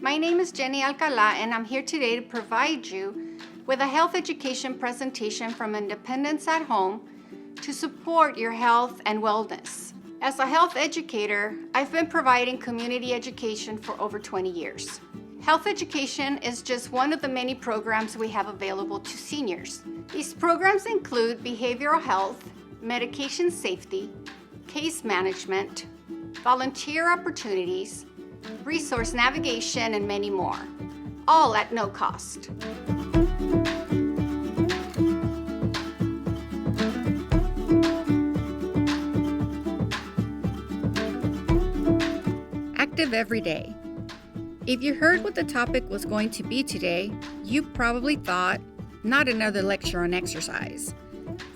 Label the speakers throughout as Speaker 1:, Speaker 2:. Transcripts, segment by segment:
Speaker 1: My name is Jenny Alcala, and I'm here today to provide you with a health education presentation from Independence at Home to support your health and wellness. As a health educator, I've been providing community education for over 20 years. Health education is just one of the many programs we have available to seniors. These programs include behavioral health, medication safety, case management, volunteer opportunities, resource navigation, and many more, all at no cost. Active every day. If you heard what the topic was going to be today, you probably thought, not another lecture on exercise.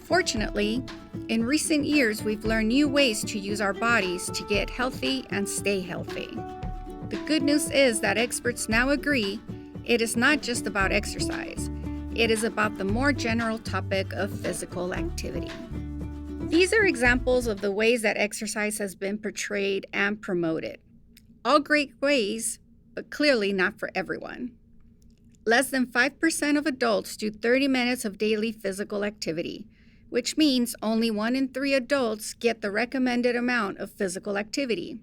Speaker 1: Fortunately, in recent years, we've learned new ways to use our bodies to get healthy and stay healthy. The good news is that experts now agree it is not just about exercise. It is about the more general topic of physical activity. These are examples of the ways that exercise has been portrayed and promoted. All great ways, but clearly not for everyone. Less than 5% of adults do 30 minutes of daily physical activity, which means only 1 in 3 adults get the recommended amount of physical activity.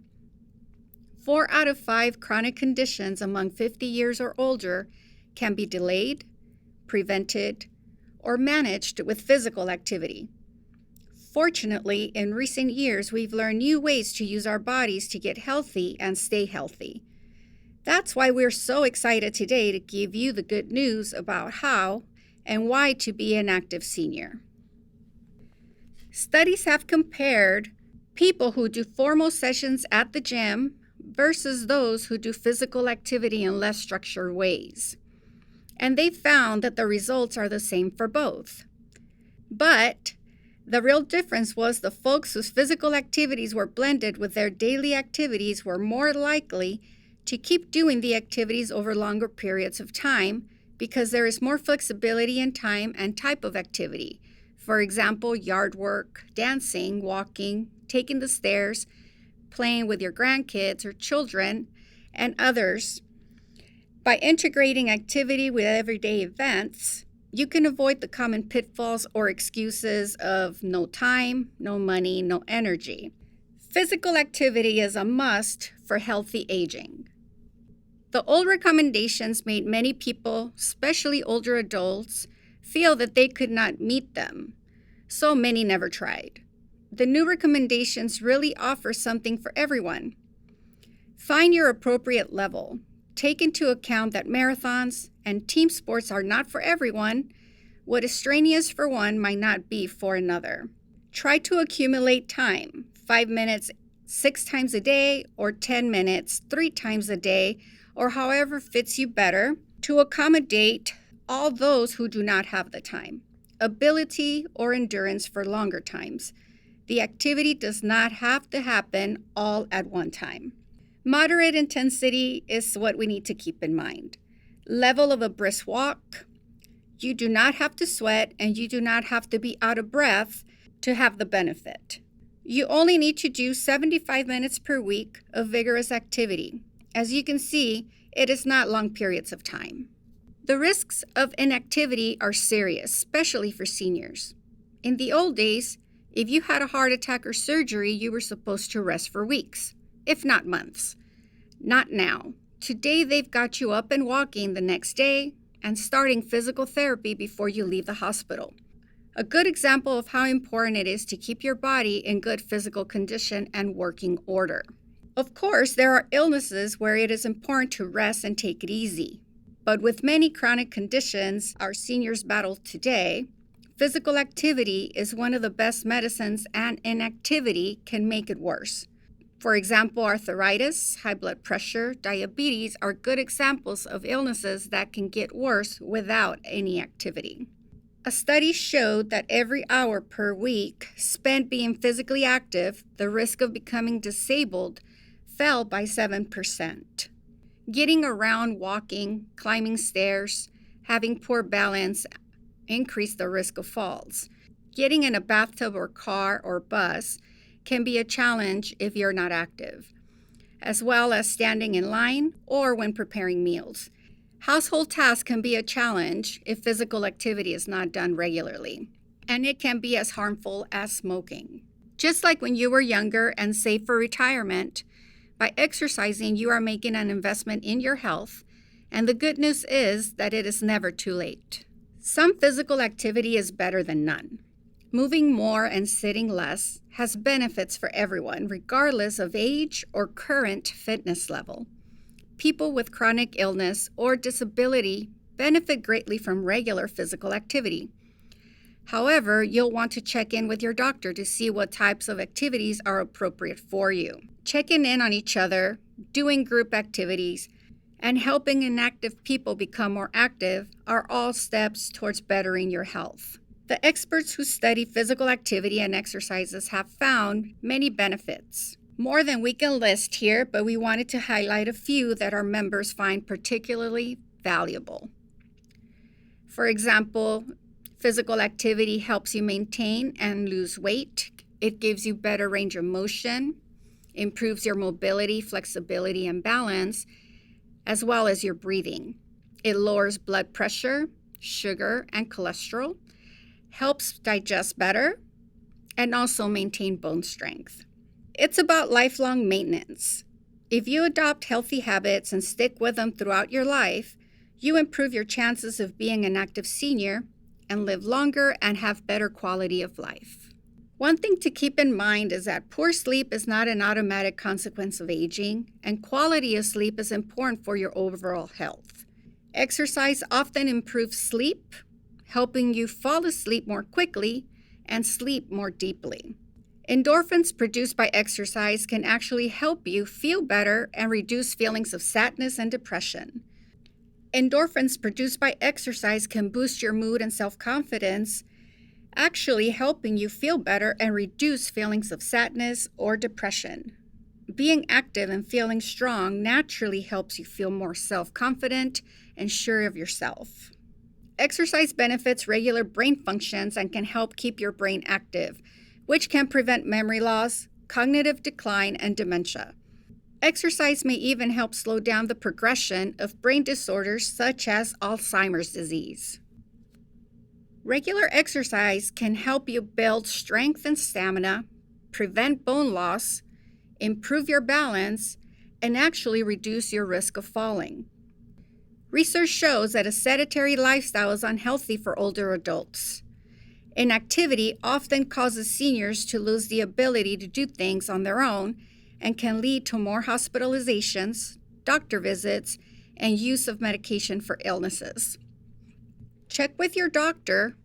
Speaker 1: 4 out of 5 chronic conditions among 50 years or older can be delayed, prevented, or managed with physical activity. Fortunately, in recent years, we've learned new ways to use our bodies to get healthy and stay healthy. That's why we're so excited today to give you the good news about how and why to be an active senior. Studies have compared people who do formal sessions at the gym versus those who do physical activity in less structured ways. And they found that the results are the same for both. But the real difference was the folks whose physical activities were blended with their daily activities were more likely to keep doing the activities over longer periods of time because there is more flexibility in time and type of activity. For example, yard work, dancing, walking, taking the stairs, playing with your grandkids or children, and others. By integrating activity with everyday events, you can avoid the common pitfalls or excuses of no time, no money, no energy. Physical activity is a must for healthy aging. The old recommendations made many people, especially older adults, feel that they could not meet them, so many never tried. The new recommendations really offer something for everyone. Find your appropriate level. Take into account that marathons and team sports are not for everyone. What is strenuous for one might not be for another. Try to accumulate time, 5 minutes 6 times a day or 10 minutes 3 times a day, or however fits you better, to accommodate all those who do not have the time, ability, or endurance for longer times. The activity does not have to happen all at one time. Moderate intensity is what we need to keep in mind. Level of a brisk walk. You do not have to sweat and you do not have to be out of breath to have the benefit. You only need to do 75 minutes per week of vigorous activity. As you can see, it is not long periods of time. The risks of inactivity are serious, especially for seniors. In the old days, if you had a heart attack or surgery, you were supposed to rest for weeks, if not months. Not now. Today, they've got you up and walking the next day and starting physical therapy before you leave the hospital. A good example of how important it is to keep your body in good physical condition and working order. Of course, there are illnesses where it is important to rest and take it easy. But with many chronic conditions our seniors battle today, physical activity is one of the best medicines, and inactivity can make it worse. For example, arthritis, high blood pressure, diabetes are good examples of illnesses that can get worse without any activity. A study showed that every hour per week spent being physically active, the risk of becoming disabled fell by 7%. Getting around, walking, climbing stairs, having poor balance increase the risk of falls. Getting in a bathtub or car or bus can be a challenge if you're not active. as well as standing in line or when preparing meals. Household tasks can be a challenge if physical activity is not done regularly, and it can be as harmful as smoking. Just like when you were younger and saved for retirement, by exercising, you are making an investment in your health, and the good news is that it is never too late. Some physical activity is better than none. Moving more and sitting less has benefits for everyone, regardless of age or current fitness level. People with chronic illness or disability benefit greatly from regular physical activity. However, you'll want to check in with your doctor to see what types of activities are appropriate for you. Checking in on each other, doing group activities, and helping inactive people become more active are all steps towards bettering your health. The experts who study physical activity and exercises have found many benefits. More than we can list here, but we wanted to highlight a few that our members find particularly valuable. For example, physical activity helps you maintain and lose weight. It gives you better range of motion, improves your mobility, flexibility, and balance, as well as your breathing. It lowers blood pressure, sugar, and cholesterol, helps digest better, and also maintain bone strength. It's about lifelong maintenance. If you adopt healthy habits and stick with them throughout your life, you improve your chances of being an active senior and live longer and have better quality of life. One thing to keep in mind is that poor sleep is not an automatic consequence of aging, and quality of sleep is important for your overall health. Exercise often improves sleep, helping you fall asleep more quickly and sleep more deeply. Endorphins produced by exercise can actually help you feel better and reduce feelings of sadness and depression. Endorphins produced by exercise can boost your mood and self-confidence, actually helping you feel better and reduce feelings of sadness or depression. Being active and feeling strong naturally helps you feel more self-confident and sure of yourself. Exercise benefits regular brain functions and can help keep your brain active, which can prevent memory loss, cognitive decline, and dementia. Exercise may even help slow down the progression of brain disorders such as Alzheimer's disease. Regular exercise can help you build strength and stamina, prevent bone loss, improve your balance, and actually reduce your risk of falling. Research shows that a sedentary lifestyle is unhealthy for older adults. Inactivity often causes seniors to lose the ability to do things on their own and can lead to more hospitalizations, doctor visits, and use of medication for illnesses. Check with your doctor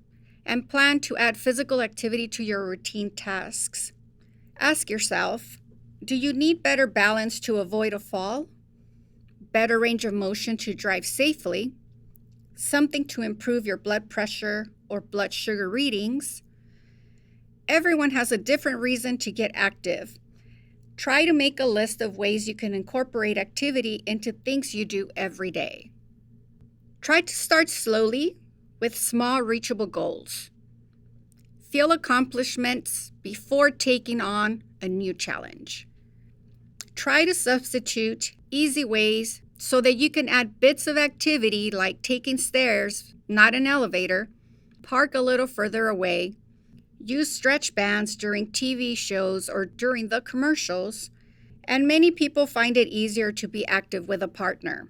Speaker 1: and plan to add physical activity to your routine tasks. Ask yourself, do you need better balance to avoid a fall? Better range of motion to drive safely? Something to improve your blood pressure or blood sugar readings? Everyone has a different reason to get active. Try to make a list of ways you can incorporate activity into things you do every day. Try to start slowly with small, reachable goals. Feel accomplishments before taking on a new challenge. Try to substitute easy ways so that you can add bits of activity like taking stairs, not an elevator, park a little further away, use stretch bands during TV shows or during the commercials, and many people find it easier to be active with a partner.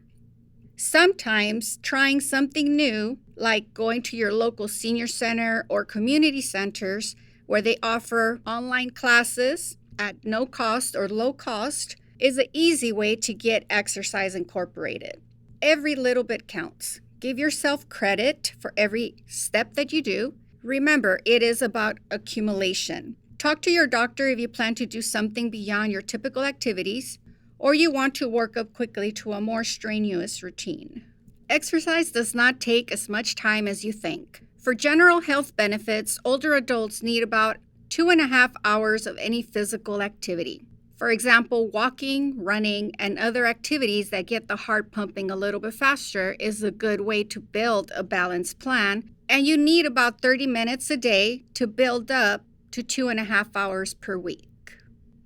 Speaker 1: Sometimes trying something new, like going to your local senior center or community centers where they offer online classes at no cost or low cost, is an easy way to get exercise incorporated. Every little bit counts. Give yourself credit for every step that you do. Remember, it is about accumulation. Talk to your doctor if you plan to do something beyond your typical activities, or you want to work up quickly to a more strenuous routine. Exercise does not take as much time as you think. For general health benefits, older adults need about 2.5 hours of any physical activity. For example, walking, running, and other activities that get the heart pumping a little bit faster is a good way to build a balanced plan, and you need about 30 minutes a day to build up to 2.5 hours per week.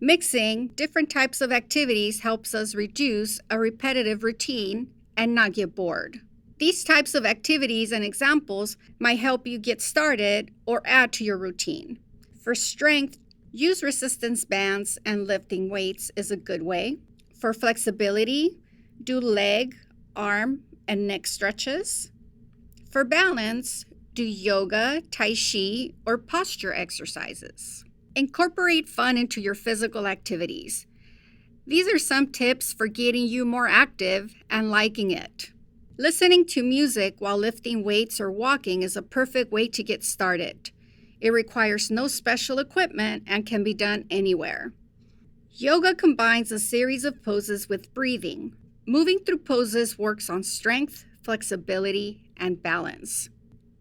Speaker 1: Mixing different types of activities helps us reduce a repetitive routine and not get bored. These types of activities and examples might help you get started or add to your routine. For strength, use resistance bands and lifting weights is a good way. For flexibility, do leg, arm, and neck stretches. For balance, do yoga, tai chi, or posture exercises. Incorporate fun into your physical activities. These are some tips for getting you more active and liking it. Listening to music while lifting weights or walking is a perfect way to get started. It requires no special equipment and can be done anywhere. Yoga combines a series of poses with breathing. Moving through poses works on strength, flexibility, and balance.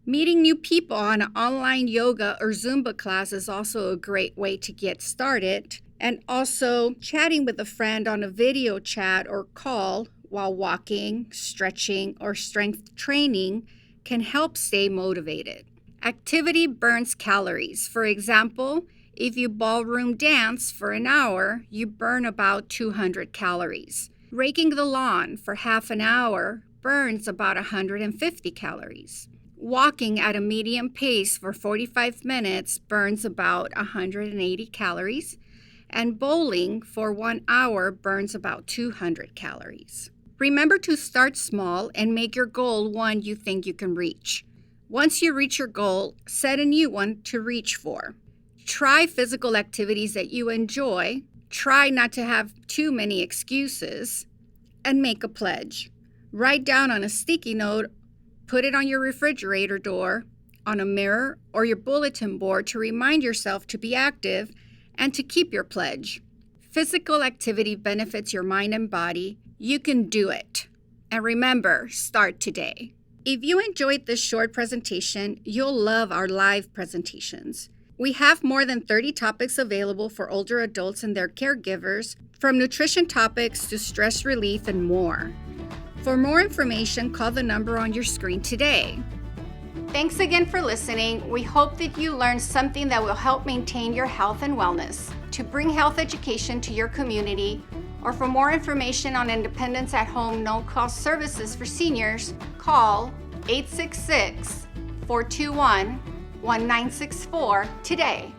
Speaker 1: Meeting new people on an online yoga or Zumba class is also a great way to get started. And also, chatting with a friend on a video chat or call while walking, stretching, or strength training can help stay motivated. Activity burns calories. For example, if you ballroom dance for an hour, you burn about 200 calories. Raking the lawn for half an hour burns about 150 calories. Walking at a medium pace for 45 minutes burns about 180 calories, and bowling for 1 hour burns about 200 calories. Remember to start small and make your goal one you think you can reach. Once you reach your goal, set a new one to reach for. Try physical activities that you enjoy, try not to have too many excuses, and make a pledge. Write down on a sticky note, put it on your refrigerator door, on a mirror, or your bulletin board to remind yourself to be active and to keep your pledge. Physical activity benefits your mind and body. You can do it. And remember, start today. If you enjoyed this short presentation, you'll love our live presentations. We have more than 30 topics available for older adults and their caregivers, from nutrition topics to stress relief and more. For more information, call the number on your screen today. Thanks again for listening. We hope that you learned something that will help maintain your health and wellness. To bring health education to your community, or for more information on Independence at Home no-cost services for seniors, call 866-421-1964 today.